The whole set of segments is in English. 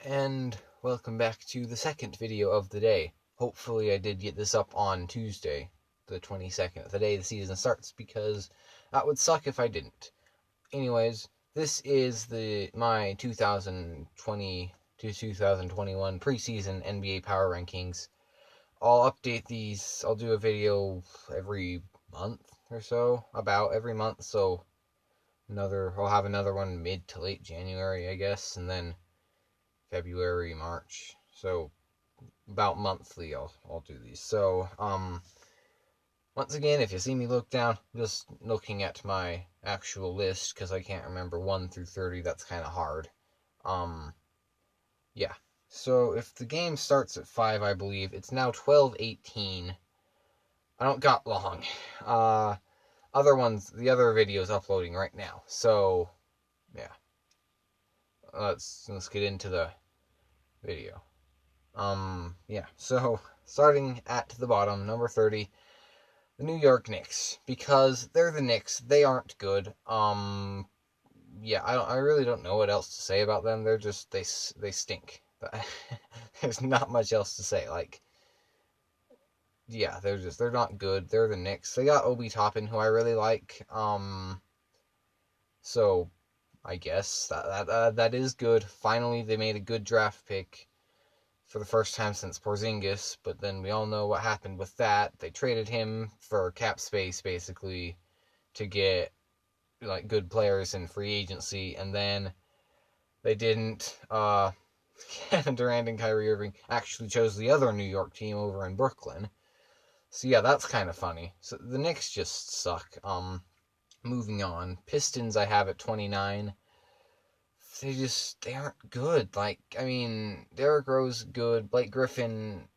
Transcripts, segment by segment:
and welcome back to the second video of the day. Hopefully I did get this up on Tuesday, the 22nd, the day the season starts, because that would suck if I didn't. Anyways, this is my 2020 to 2021 preseason NBA power rankings. I'll update these. I'll do a video every month or so, about every month, so I'll have another one mid to late January, I guess, and then February, March. So about monthly I'll do these. So once again, if you see me look down, just looking at my actual list, because I can't remember 1 through 30, that's kind of hard. Yeah. So if the game starts at 5, I believe, it's now 12:18. I don't got long. The other video's uploading right now. So yeah. Let's get into the video. Yeah. So starting at the bottom, number 30, the New York Knicks, because they're the Knicks. They aren't good. Yeah, I really don't know what else to say about them. They're just they stink. There's not much else to say. Like, yeah, they're not good. They're the Knicks. They got Obi Toppin, who I really like. So I guess that is good. Finally, they made a good draft pick for the first time since Porzingis, but then we all know what happened with that. They traded him for cap space, basically, to get like good players in free agency, and then they didn't. Kevin Durant and Kyrie Irving actually chose the other New York team over in Brooklyn. So yeah, that's kind of funny. So the Knicks just suck. Moving on. Pistons I have at 29. They aren't good. Like, I mean, Derrick Rose good, Blake Griffin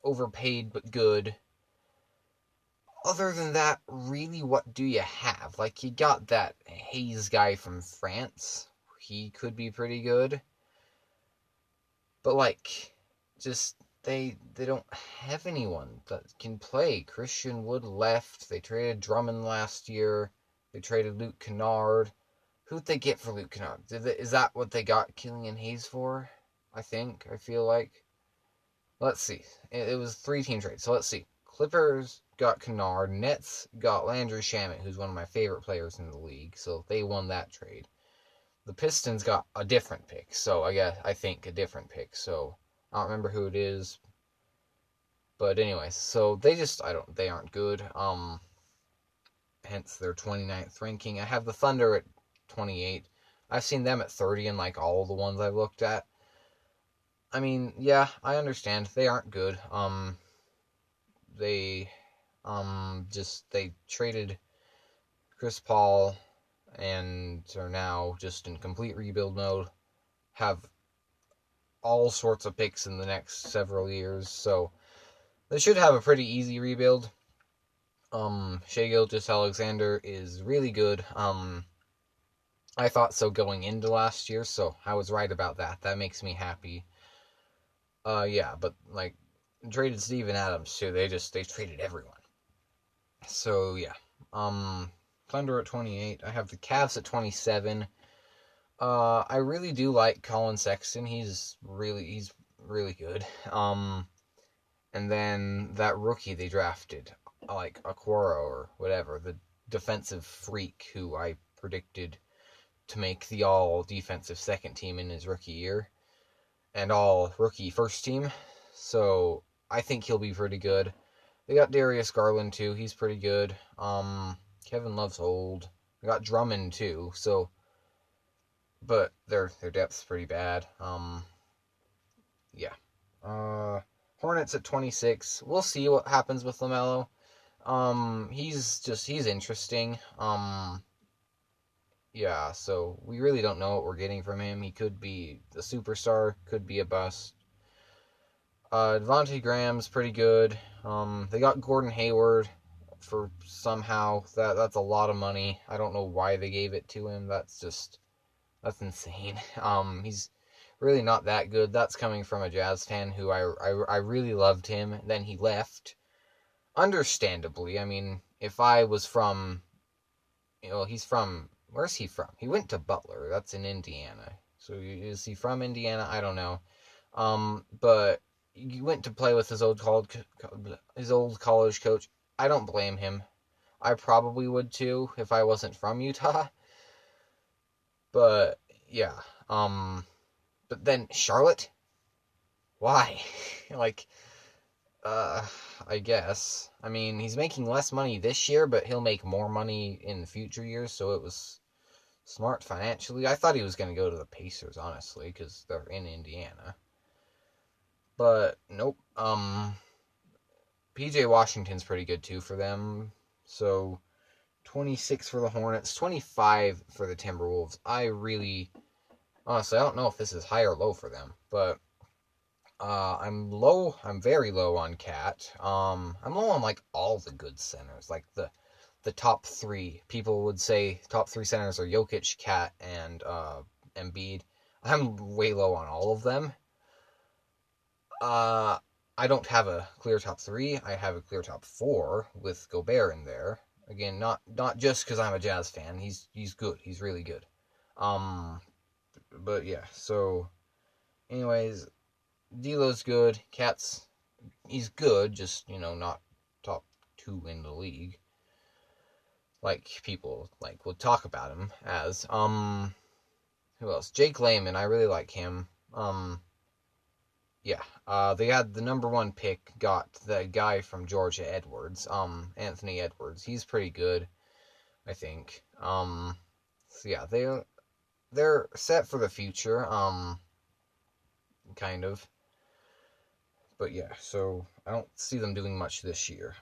overpaid but good. Other than that, really, what do you have? Like, you got that Hayes guy from France. He could be pretty good. But, like, just, they don't have anyone that can play. Christian Wood left. They traded Drummond last year. They traded Luke Kennard. Who'd they get for Luke Kennard? Is that what they got Killian Hayes for? I feel like. Let's see. It was 3-team trade, so let's see. Clippers got Kennard. Nets got Landry Shamet, who's one of my favorite players in the league, so they won that trade. The Pistons got a different pick, so I think a different pick, so I don't remember who it is. But anyways, so they aren't good. Hence their 29th ranking. I have the Thunder at 28. I've seen them at 30 in like all the ones I've looked at. I mean, yeah, I understand. They aren't good. They traded Chris Paul and are now just in complete rebuild mode. Have all sorts of picks in the next several years, so they should have a pretty easy rebuild. Shai Gilgeous-Alexander is really good. I thought so going into last year, so I was right about that. That makes me happy. Yeah, but like traded Steven Adams too. They traded everyone. So yeah. Thunder at 28. I have the Cavs at 27. I really do like Colin Sexton. He's really good. And then that rookie they drafted, like Okoro or whatever, the defensive freak who I predicted to make the all-defensive second team in his rookie year, and all-rookie first team, so I think he'll be pretty good. They got Darius Garland, too. He's pretty good. Kevin Love's old. They got Drummond, too, so, but their depth's pretty bad. Yeah. Hornets at 26. We'll see what happens with LaMelo. He's interesting. Yeah, so we really don't know what we're getting from him. He could be a superstar, could be a bust. Devontae Graham's pretty good. They got Gordon Hayward for somehow. That's a lot of money. I don't know why they gave it to him. That's insane. He's really not that good. That's coming from a Jazz fan who I really loved him. Then he left. Understandably. I mean, if I was from, where's he from? He went to Butler. That's in Indiana. So is he from Indiana? I don't know. But he went to play with his old college coach. I don't blame him. I probably would too if I wasn't from Utah. But yeah, but then Charlotte, why? like, uh, I guess. I mean, he's making less money this year, but he'll make more money in the future years. So it was smart financially. I thought he was going to go to the Pacers, honestly, because they're in Indiana. But nope. PJ Washington's pretty good too for them. So 26 for the Hornets, 25 for the Timberwolves. Honestly, I don't know if this is high or low for them, but I'm very low on Cat. I'm low on like all the good centers, like the top three. People would say top three centers are Jokic, Cat, and Embiid. I'm way low on all of them. I don't have a clear top three. I have a clear top four with Gobert in there. Again, not just because I'm a Jazz fan. He's good. He's really good. But yeah. So, anyways, D'Lo's good. He's good. Just not top two in the league. Like people would talk about him as. Who else? Jake Layman. I really like him. Yeah, they had the number one pick, got the guy from Georgia, Edwards, Anthony Edwards. He's pretty good, I think. So yeah, they're set for the future, kind of. But yeah, so I don't see them doing much this year.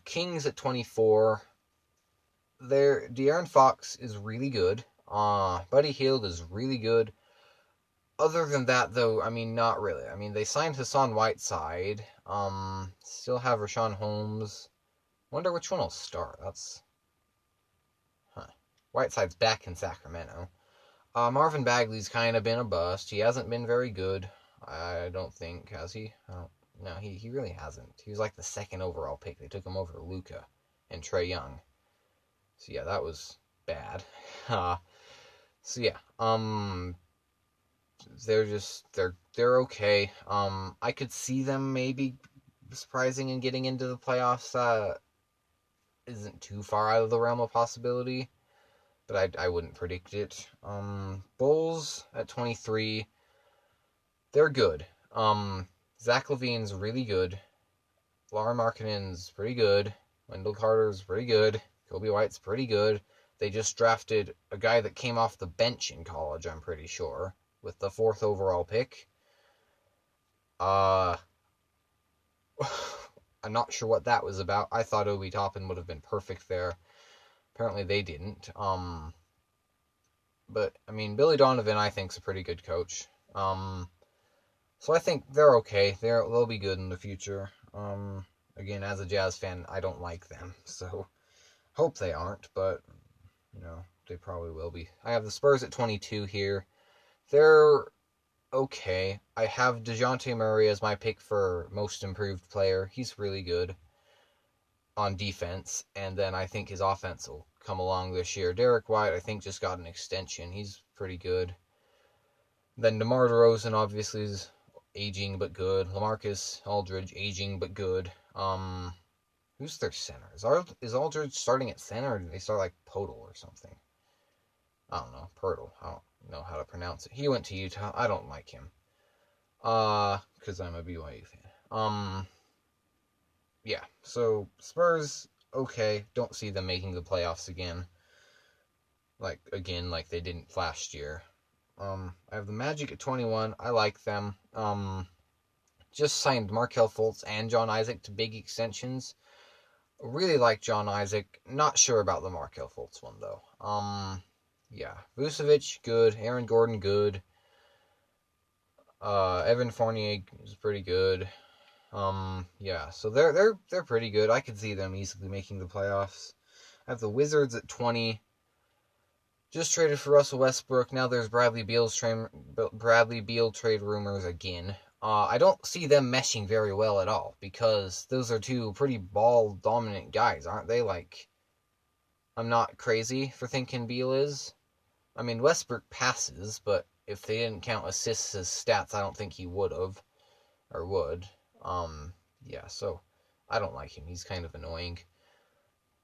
Kings at 24. De'Aaron Fox is really good. Buddy Hield is really good. Other than that, though, I mean, not really. I mean, they signed Hassan Whiteside. Still have Rashawn Holmes. Wonder which one will start. Whiteside's back in Sacramento. Marvin Bagley's kind of been a bust. He hasn't been very good. I don't think, has he? No, he really hasn't. He was like the second overall pick. They took him over Luka and Trae Young. So yeah, that was bad. So yeah, they're okay. I could see them maybe surprising and getting into the playoffs. Isn't too far out of the realm of possibility, but I wouldn't predict it. Bulls at 23, they're good. Zach LaVine's really good. Lauri Markkanen's pretty good. Wendell Carter's pretty good. Kobe White's pretty good. They just drafted a guy that came off the bench in college, I'm pretty sure, with the 4th overall pick. I'm not sure what that was about. I thought Obi Toppin would have been perfect there. Apparently they didn't. But I mean, Billy Donovan I think's a pretty good coach. So I think they're okay. They'll be good in the future. Again, as a Jazz fan, I don't like them, so hope they aren't, but they probably will be. I have the Spurs at 22 here. They're okay. I have DeJounte Murray as my pick for most improved player. He's really good on defense, and then I think his offense will come along this year. Derek White, I think, just got an extension. He's pretty good. Then DeMar DeRozan, obviously, is aging but good. LaMarcus Aldridge, aging but good. Who's their center? Is Aldridge starting at center, or did they start like Podol or something? I don't know. Pirtle. I don't know how to pronounce it. He went to Utah. I don't like him. Because I'm a BYU fan. Yeah. So, Spurs, okay. Don't see them making the playoffs again. Like they didn't last year. I have the Magic at 21. I like them. Just signed Markelle Fultz and John Isaac to big extensions. Really like John Isaac. Not sure about the Markelle Fultz one, though. Yeah. Vucevic, good. Aaron Gordon, good. Evan Fournier is pretty good. Yeah. So they're pretty good. I could see them easily making the playoffs. I have the Wizards at 20. Just traded for Russell Westbrook. Now there's Bradley Beal trade rumors again. I don't see them meshing very well at all, because those are two pretty ball-dominant guys, aren't they? Like, I'm not crazy for thinking Beal is. I mean, Westbrook passes, but if they didn't count assists as stats, I don't think he would have, or would. Yeah, so I don't like him. He's kind of annoying.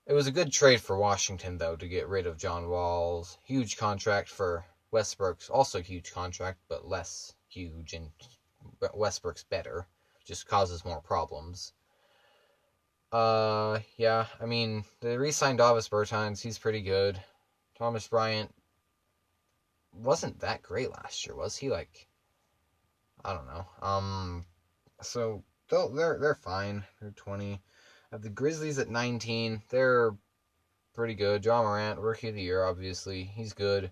It was a good trade for Washington, though, to get rid of John Wall's huge contract for Westbrook's also huge contract, but less huge, and Westbrook's better. Just causes more problems. Yeah, I mean, they re-signed Davis Bertans. He's pretty good. Thomas Bryant wasn't that great last year, was he? Like, I don't know. So they're fine. They're 20. I have the Grizzlies at 19. They're pretty good. Ja Morant, Rookie of the Year, obviously. He's good.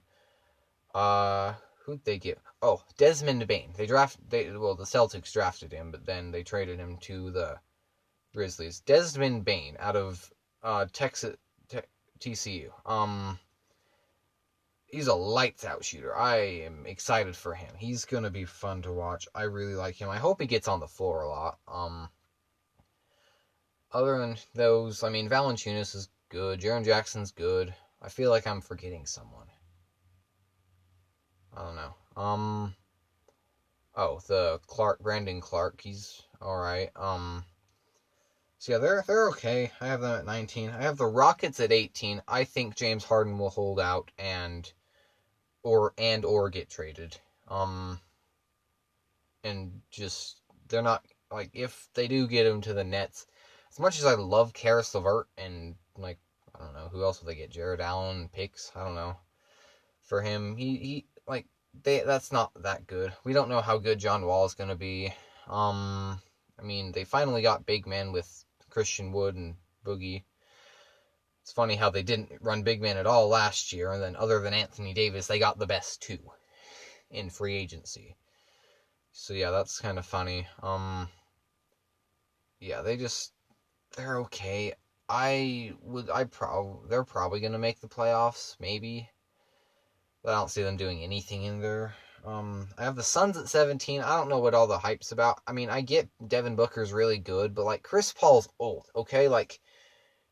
Who'd they get? Oh, Desmond Bane. The Celtics drafted him, but then they traded him to the Grizzlies. Desmond Bane out of Texas TCU. He's a lights out shooter. I am excited for him. He's gonna be fun to watch. I really like him. I hope he gets on the floor a lot. Other than those, I mean, Valanciunas is good. Jaren Jackson's good. I feel like I'm forgetting someone. I don't know. The Brandon Clark. He's all right. So yeah, they're okay. I have them at 19. I have the Rockets at 18. I think James Harden will hold out or get traded. And just they're not like if they do get him to the Nets. As much as I love Karis LeVert and like I don't know who else will they get, Jared Allen picks. I don't know. For him, that's not that good. We don't know how good John Wall is gonna be. I mean, they finally got big men with Christian Wood and Boogie. It's funny how they didn't run big men at all last year, and then other than Anthony Davis, they got the best two in free agency. So yeah, that's kind of funny. Yeah, they're okay. They're probably gonna make the playoffs, maybe. But I don't see them doing anything in there. I have the Suns at 17. I don't know what all the hype's about. I mean, I get Devin Booker's really good, but like Chris Paul's old, okay? Like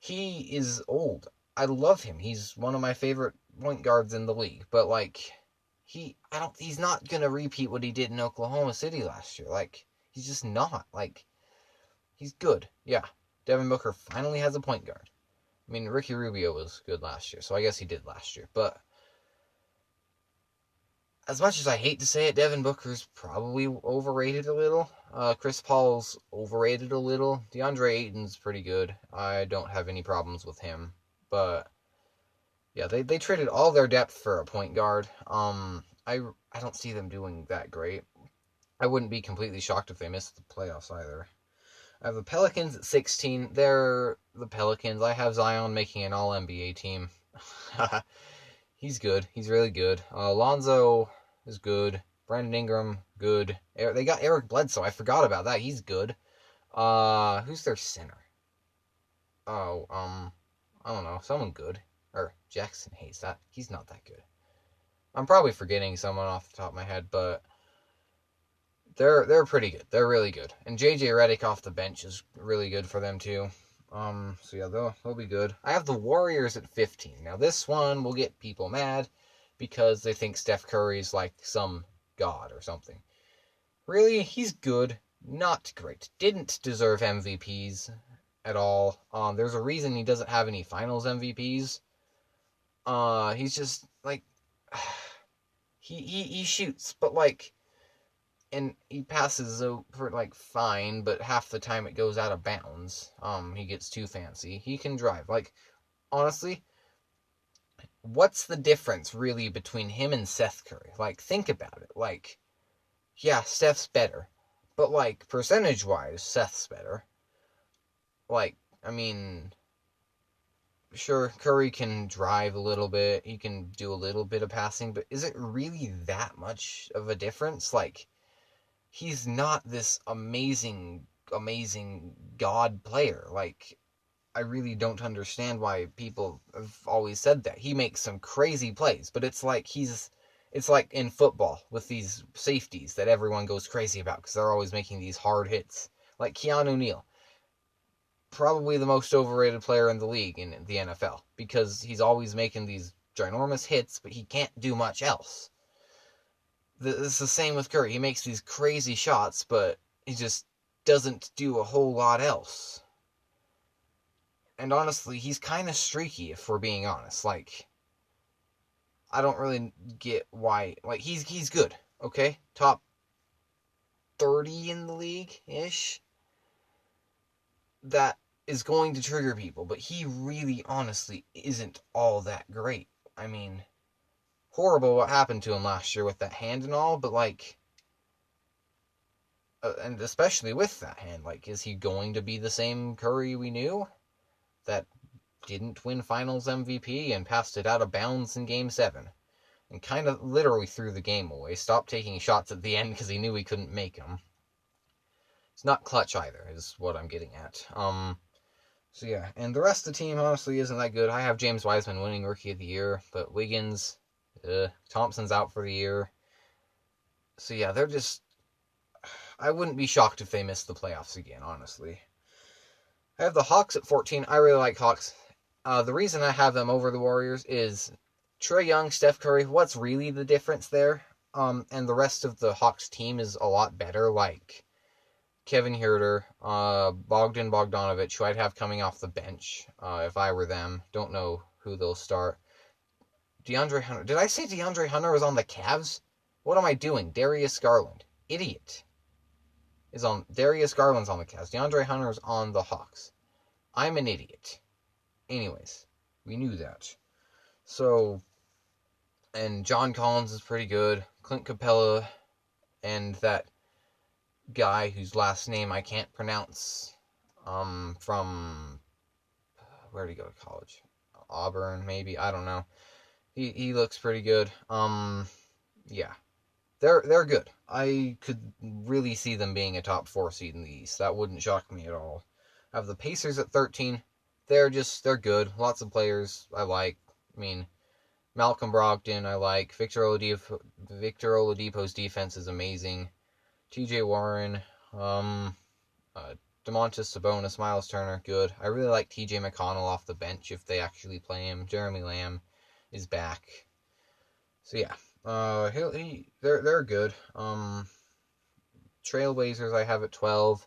he is old. I love him. He's one of my favorite point guards in the league, but like he's not going to repeat what he did in Oklahoma City last year. Like he's just not. Like he's good. Yeah. Devin Booker finally has a point guard. I mean, Ricky Rubio was good last year, so I guess he did last year, but as much as I hate to say it, Devin Booker's probably overrated a little. Chris Paul's overrated a little. DeAndre Ayton's pretty good. I don't have any problems with him. But yeah, they traded all their depth for a point guard. I don't see them doing that great. I wouldn't be completely shocked if they missed the playoffs either. I have the Pelicans at 16. They're the Pelicans. I have Zion making an All-NBA team. He's good. He's really good. Lonzo is good. Brandon Ingram, good. They got Eric Bledsoe. I forgot about that. He's good. Who's their center? Oh, I don't know. Someone good. Or Jackson Hayes. He's not that good. I'm probably forgetting someone off the top of my head, but they're pretty good. They're really good. And JJ Redick off the bench is really good for them too. So yeah, they'll be good. I have the Warriors at 15. Now this one will get people mad because they think Steph Curry's like some god or something. Really, he's good, not great. Didn't deserve MVPs at all. There's a reason he doesn't have any finals MVPs. He's just like he shoots, but like and he passes for like fine, but half the time it goes out of bounds. He gets too fancy. He can drive. Like, honestly, what's the difference really between him and Seth Curry? Like, think about it. Like, yeah, Steph's better, but like percentage-wise, Seth's better. Like, I mean, sure, Curry can drive a little bit. He can do a little bit of passing, but is it really that much of a difference? Like, he's not this amazing god player. Like, I really don't understand why people have always said that. He makes some crazy plays, but it's like in football with these safeties that everyone goes crazy about because they're always making these hard hits. Like Keanu Neal, probably the most overrated player in the league in the NFL because he's always making these ginormous hits, but he can't do much else. It's the same with Curry. He makes these crazy shots, but he just doesn't do a whole lot else. And honestly, he's kind of streaky, if we're being honest. Like, I don't really get why. Like, he's good, okay? Top 30 in the league-ish. That is going to trigger people, but he really, honestly, isn't all that great. I mean, horrible what happened to him last year with that hand and all, but, like, and especially with that hand, like, is he going to be the same Curry we knew? That didn't win finals MVP and passed it out of bounds in Game 7. And kind of literally threw the game away. Stopped taking shots at the end because he knew he couldn't make them. It's not clutch either, is what I'm getting at. So yeah, and the rest of the team honestly isn't that good. I have James Wiseman winning Rookie of the Year, but Wiggins, Thompson's out for the year. So yeah, they're just... I wouldn't be shocked if they missed the playoffs again, honestly. I have the Hawks at 14. I really like Hawks. The reason I have them over the Warriors is Trae Young, Steph Curry. What's really the difference there? And the rest of the Hawks team is a lot better. Like Kevin Huerter, Bogdan Bogdanovic, who I'd have coming off the bench if I were them. Don't know who they'll start. DeAndre Hunter. Did I say DeAndre Hunter was on the Cavs? What am I doing? Darius Garland. Idiot. Darius Garland's on the Cavs. DeAndre Hunter's on the Hawks. I'm an idiot. Anyways, we knew that. So, and John Collins is pretty good. Clint Capella and that guy whose last name I can't pronounce, from, where did he go to college? Auburn, maybe? I don't know. He looks pretty good. Yeah. They're good. I could really see them being a top 4 seed in the East. That wouldn't shock me at all. I have the Pacers at 13. They're good. Lots of players I like. I mean, Malcolm Brogdon I like. Victor Oladipo's defense is amazing. T.J. Warren, Domantas Sabonis, Miles Turner, good. I really like T.J. McConnell off the bench if they actually play him. Jeremy Lamb is back. So yeah. They're good. Trailblazers I have at 12.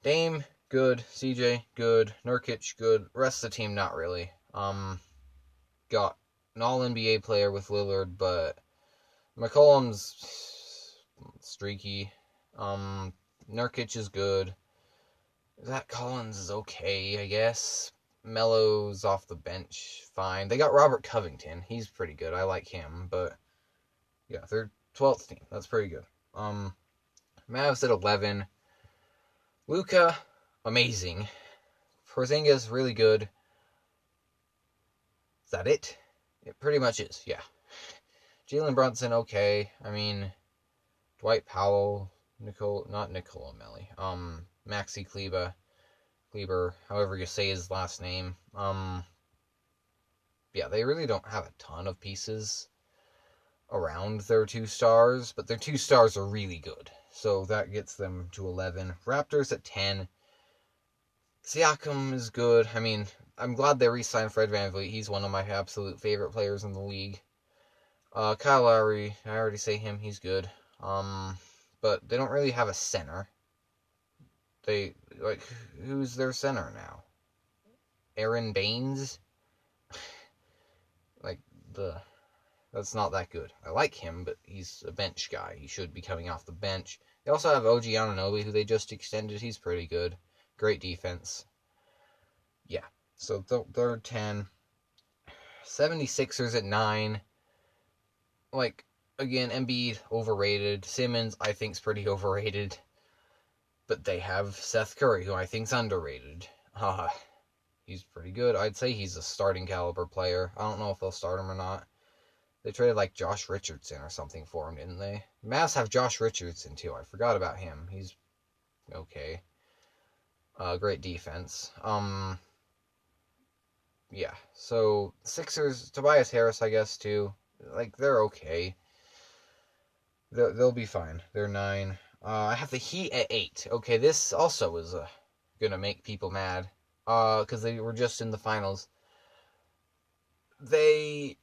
Dame, good. CJ, good. Nurkic, good. Rest of the team, not really. Got an all-NBA player with Lillard, but McCollum's streaky. Nurkic is good. Zach Collins is okay, I guess. Melo's off the bench, fine. They got Robert Covington. He's pretty good. I like him, but yeah, they're 12th team. That's pretty good. Mavs at 11. Luka, amazing. Porzingis, really good. Is that it? It pretty much is, yeah. Jalen Brunson, okay. I mean, Dwight Powell, not Nikola Melli. Maxi Kleber, however you say his last name. Yeah, they really don't have a ton of pieces around their 2 stars, but their 2 stars are really good. So that gets them to 11. Raptors at 10. Siakam is good. I mean, I'm glad they re-signed Fred VanVleet. He's one of my absolute favorite players in the league. Kyle Lowry, I already say him. He's good. But they don't really have a center. Who's their center now? Aaron Baines? That's not that good. I like him, but he's a bench guy. He should be coming off the bench. They also have OG Anunoby, who they just extended. He's pretty good. Great defense. Yeah, so they're 10. 76ers at 9. Again, Embiid, overrated. Simmons, I think's pretty overrated. But they have Seth Curry, who I think's underrated. He's pretty good. I'd say he's a starting caliber player. I don't know if they'll start him or not. They traded Josh Richardson or something for him, didn't they? The Mavs have Josh Richardson too. I forgot about him. He's okay. Great defense. Yeah. So Sixers, Tobias Harris, I guess too. They're okay. They'll be fine. They're 9. I have the Heat at 8. Okay, this also is gonna make people mad. Because they were just in the finals. They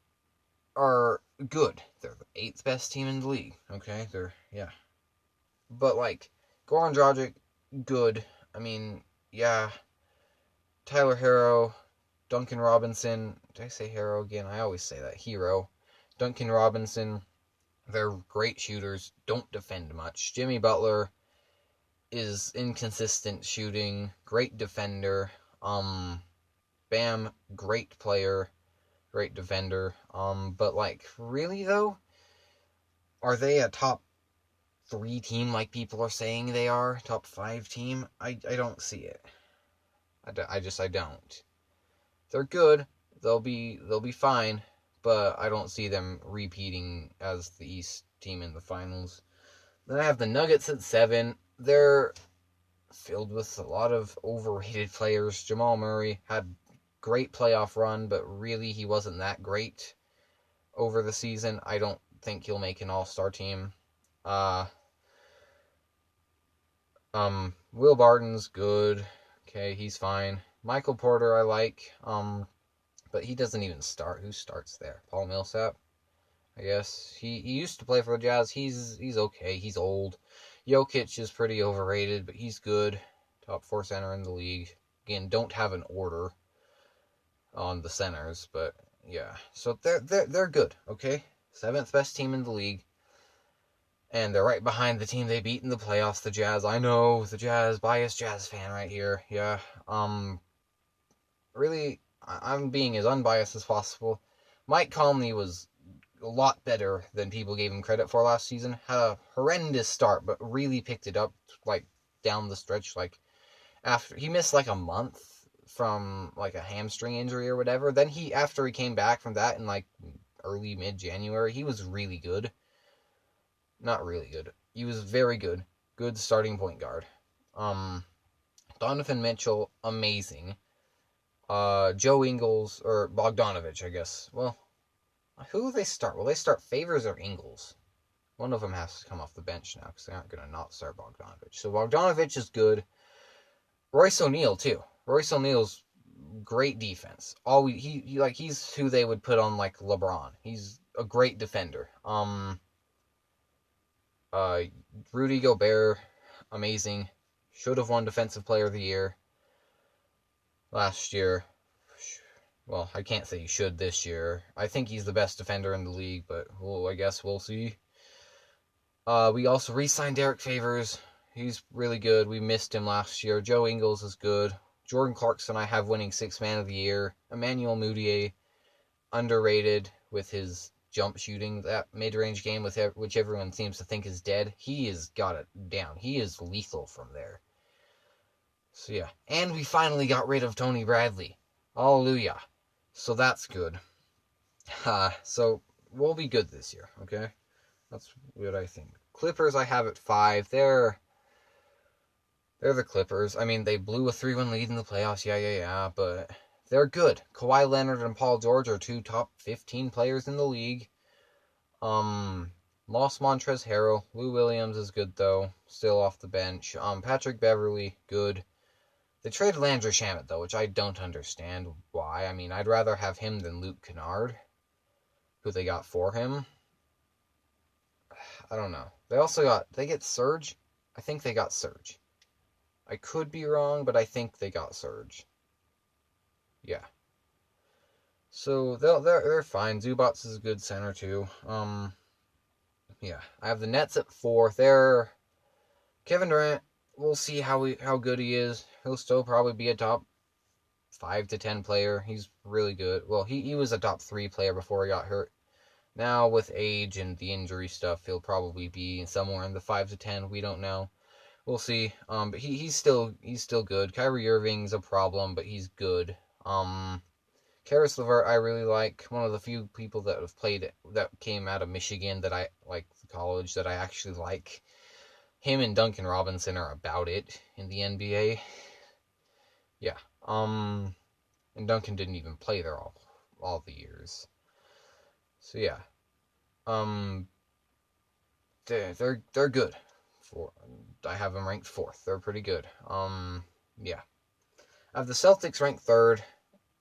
are good. They're the 8th best team in the league. Okay, yeah. But like Goran Dragic, good. I mean, yeah. Tyler Hero, Duncan Robinson. Did I say Hero again? I always say that. Hero. Duncan Robinson. They're great shooters. Don't defend much. Jimmy Butler is inconsistent shooting. Great defender. Bam, great player. Great defender. But like, really though? Are they a top 3 team like people are saying they are? Top 5 team? I don't see it. I don't. They're good. They'll be fine, but I don't see them repeating as the East team in the finals. Then I have the Nuggets at 7. They're filled with a lot of overrated players. Jamal Murray had great playoff run, but really he wasn't that great over the season. I don't think he'll make an all-star team. Will Barton's good. Okay, he's fine. Michael Porter I like. But he doesn't even start. Who starts there? Paul Millsap, I guess. He used to play for the Jazz. He's okay. He's old. Jokic is pretty overrated, but he's good. Top 4 center in the league. Again, don't have an order on the centers, but yeah. So they're good, okay? 7th best team in the league. And they're right behind the team they beat in the playoffs, the Jazz. I know, the Jazz, biased Jazz fan right here. Yeah. Really, I'm being as unbiased as possible. Mike Conley was a lot better than people gave him credit for last season. Had a horrendous start, but really picked it up, like, down the stretch. Like, after he missed, like, a month from, like, a hamstring injury or whatever. Then after he came back from that in, like, early, mid-January, he was really good. Not really good. He was very good. Good starting point guard. Donovan Mitchell, amazing. Joe Ingles, or Bogdanovich, I guess. Well, who will they start? Will they start Favors or Ingles? One of them has to come off the bench now, because they aren't going to not start Bogdanovich. So Bogdanovich is good. Royce O'Neal, too. Royce O'Neal's great defense. He's who they would put on, like, LeBron. He's a great defender. Rudy Gobert, amazing. Should have won Defensive Player of the Year last year. Well, I can't say he should this year. I think he's the best defender in the league, but I guess we'll see. We also re-signed Derek Favors. He's really good. We missed him last year. Joe Ingles is good. Jordan Clarkson I have winning 6th Man of the Year. Emmanuel Mudiay, underrated with his jump shooting. That mid-range game, which everyone seems to think is dead, he has got it down. He is lethal from there. So yeah. And we finally got rid of Tony Bradley. Hallelujah. So that's good. So we'll be good this year, okay? That's what I think. Clippers I have at 5. They're the Clippers. I mean, they blew a 3-1 lead in the playoffs, yeah, but they're good. Kawhi Leonard and Paul George are 2 top 15 players in the league. Lost Montrezl Harrell. Lou Williams is good, though. Still off the bench. Patrick Beverley, good. They traded Landry Shamet, though, which I don't understand why. I mean, I'd rather have him than Luke Kennard, who they got for him. I don't know. They get Serge? I think they got Serge. I could be wrong, but I think they got Serge. Yeah. So they're fine. Zubats is a good center too. Yeah. I have the Nets at 4. They're Kevin Durant. We'll see how good he is. He'll still probably be a top 5 to 10 player. He's really good. Well, he was a top 3 player before he got hurt. Now with age and the injury stuff, he'll probably be somewhere in the 5 to 10. We don't know. We'll see. But he's still good. Kyrie Irving's a problem, but he's good. Karis LeVert I really like. One of the few people that have played that came out of Michigan that I like, the college, that I actually like. Him and Duncan Robinson are about it in the NBA. Yeah. And Duncan didn't even play there all the years. So yeah. They're good. I have them ranked 4th. They're pretty good. Yeah. I have the Celtics ranked 3rd.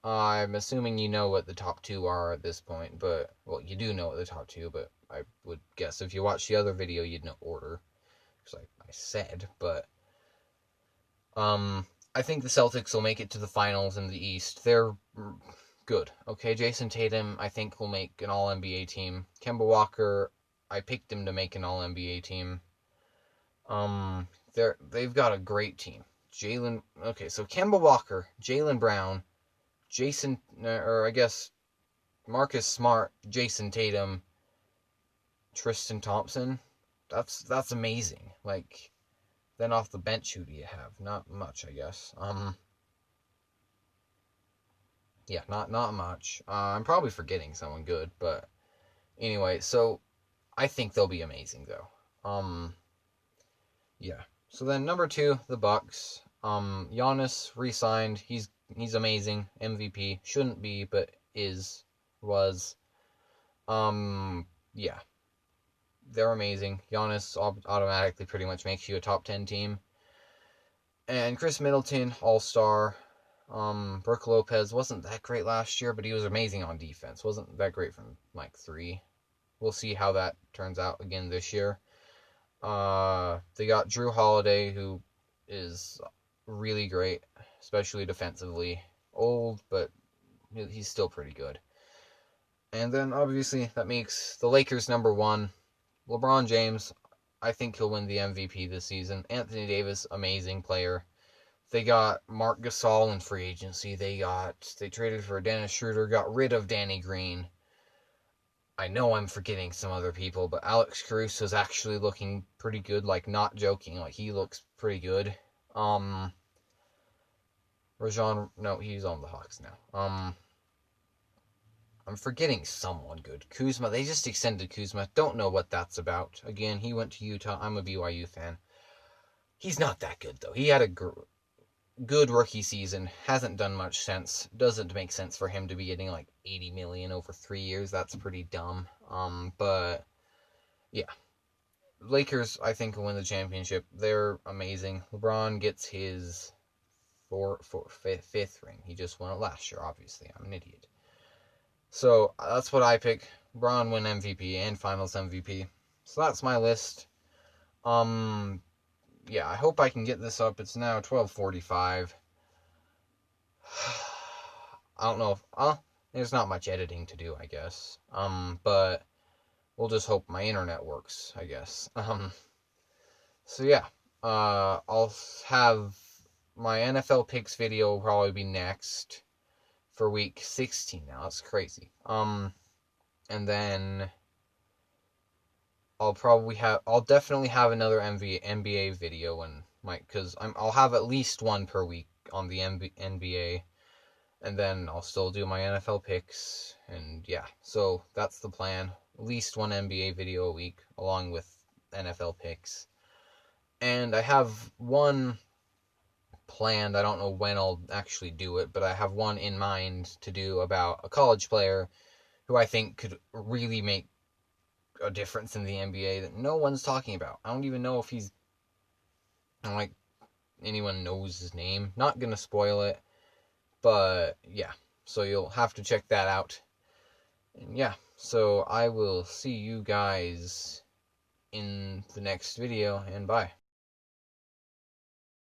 I'm assuming you know what the top two are at this point, but, well, you do know what the top two, but I would guess if you watched the other video, you'd know order, because I said, but, I think the Celtics will make it to the finals in the East. They're good, okay? Jason Tatum, I think, will make an All-NBA team. Kemba Walker, I picked him to make an All-NBA team. They've got a great team. Okay, so Kemba Walker, Jaylen Brown, Marcus Smart, Jason Tatum, Tristan Thompson. That's amazing. Like, then off the bench, who do you have? Not much, I guess. Yeah, not much. I'm probably forgetting someone good, but anyway, so I think they'll be amazing though. Yeah. So then number 2, the Bucks. Giannis re-signed. He's amazing. MVP. Shouldn't be, but was. Yeah. They're amazing. Giannis automatically pretty much makes you a top 10 team. And Chris Middleton, all-star. Brook Lopez wasn't that great last year, but he was amazing on defense. Wasn't that great from like 3. We'll see how that turns out again this year. They got Drew Holiday, who is really great, especially defensively. Old, but he's still pretty good. And then, obviously, that makes the Lakers number 1. LeBron James, I think he'll win the MVP this season. Anthony Davis, amazing player. They got Marc Gasol in free agency. They traded for Dennis Schroeder, got rid of Danny Green. I know I'm forgetting some other people, but Alex Caruso is actually looking pretty good, like, not joking, like, he looks pretty good. No, he's on the Hawks now. I'm forgetting someone good. Kuzma, they just extended Kuzma. Don't know what that's about. Again, he went to Utah. I'm a BYU fan. He's not that good, though. He had a good rookie season. Hasn't done much since. Doesn't make sense for him to be getting like $80 million over 3 years. That's pretty dumb. But yeah, Lakers I think will win the championship. They're amazing. LeBron gets his fifth ring. He just won it last year. Obviously, I'm an idiot. So that's what I pick. LeBron win MVP and Finals MVP. So that's my list. Yeah, I hope I can get this up. It's now 12:45. I don't know if there's not much editing to do, I guess. But we'll just hope my internet works, I guess. So yeah, I'll have my NFL picks video will probably be next for week 16 now. That's crazy. And then I'll definitely have another NBA video because I'll have at least one per week on the NBA, and then I'll still do my NFL picks, and yeah, so that's the plan. At least one NBA video a week, along with NFL picks. And I have one planned, I don't know when I'll actually do it, but I have one in mind to do about a college player who I think could really make a difference in the NBA that no one's talking about. I don't even know if anyone knows his name. Not gonna spoil it, but yeah, so you'll have to check that out. And yeah, so I will see you guys in the next video, and bye.